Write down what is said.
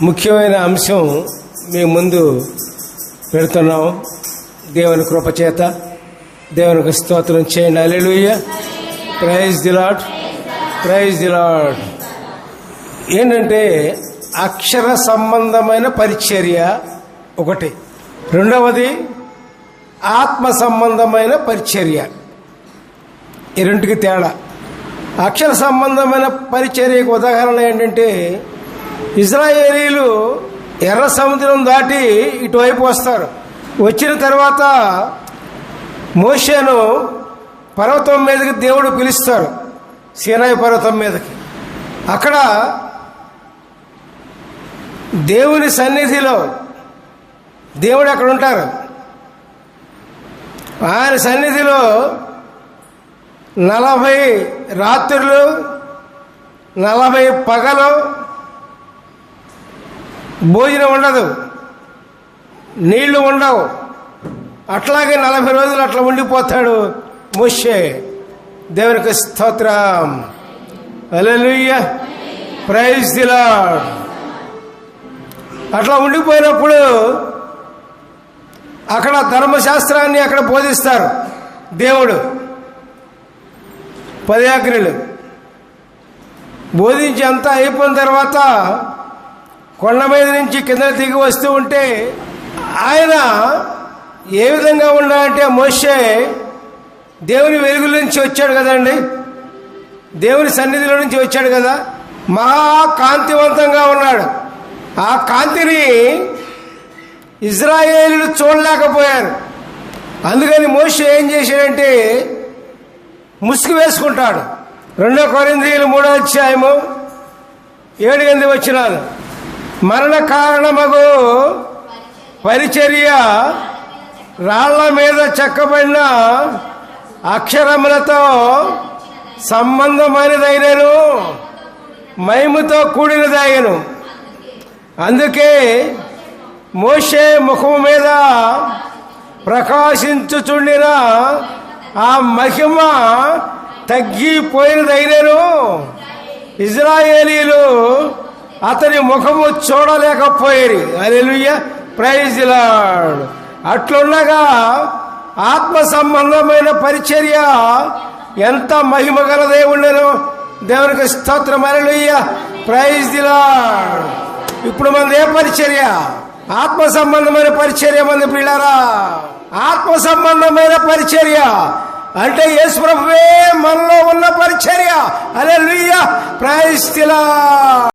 ముఖ్యమైన అంశం మీ ముందు పెడుతున్నాం. దేవుని కృపచేత దేవునికి స్తోత్రం చేయండి. Hallelujah, praise the Lord, praise the Lord. ఏంటంటే అక్షర సంబంధమైన పరిచర్య ఒకటి, రెండవది ఆత్మ సంబంధమైన పరిచర్య. ఈ రెండుకి తేడా. అక్షర సంబంధమైన పరిచర్యకు ఉదాహరణ ఏంటంటే, ఇశ్రాయేలీలు ఎర్ర సముద్రం దాటి ఇటువైపు వస్తారు. వచ్చిన తర్వాత మోషేను పర్వతం మీదకి దేవుడు పిలుస్తారు, సీనాయి పర్వతం మీదకి. అక్కడ దేవుని సన్నిధిలో దేవుడు అక్కడ ఉంటారు. ఆయన సన్నిధిలో 40 రాత్రులు 40 పగలు భోజనం ఉండదు, నీళ్లు ఉండవు. అట్లాగే 40 రోజులు అట్లా ఉండిపోతాడు మోషే. దేవునికి స్తోత్రం, హల్లెలూయా, ప్రైజ్ ది లార్డ్. అట్లా ఉండిపోయినప్పుడు అక్కడ ధర్మశాస్త్రాన్ని అక్కడ బోధిస్తారు దేవుడు. 10 ఆజ్ఞలు బోధించి అంతా అయిపోయిన తర్వాత కొండ మీద నుంచి కింద దిగి వస్తూ ఉంటే ఆయన ఏ విధంగా ఉన్నాడంటే, మోషే దేవుని వెలుగుల నుంచి వచ్చాడు కదండి, దేవుని సన్నిధిలో నుంచి వచ్చాడు కదా, మహా కాంతివంతంగా ఉన్నాడు. ఆ కాంతిని ఇశ్రాయేలీయులు చూడలేకపోయారు. అందుకని మోషే ఏం చేశాడంటే ముసుగు వేసుకుంటాడు. 2 కొరింథీయులు 3వ అధ్యాయము 7 వచనాలు. మరణ కారణమగు పరిచర్య రాళ్ల మీద చెక్కబడిన అక్షరములతో సంబంధమైనదైనను మహిమతో కూడినదైనను. అందుకే మోషే ముఖము మీద ప్రకాశించుచుండిన ఆ మహిమ తగ్గిపోయినదైనను ఇశ్రాయేలీయులు అతని ముఖము చూడలేకపోయారు. హల్లెలూయా, ప్రైజ్ ది లార్డ్. అట్లుండగా ఆత్మ సంబంధమైన పరిచర్య ఎంత మహిమ గల దేవుడను. దేవునికి స్తోత్రం, హల్లెలూయా, ప్రైజ్ ది లార్డ్. ఇప్పుడు మనది ఏ పరిచర్య? ఆత్మ సంబంధమైన పరిచర్య మంది పిల్లారా. ఆత్మ సంబంధమైన పరిచర్య అంటే యేసు ప్రభువే మనలో ఉన్న పరిచర్య. హల్లెలూయా, ప్రైజ్ ది లార్డ్.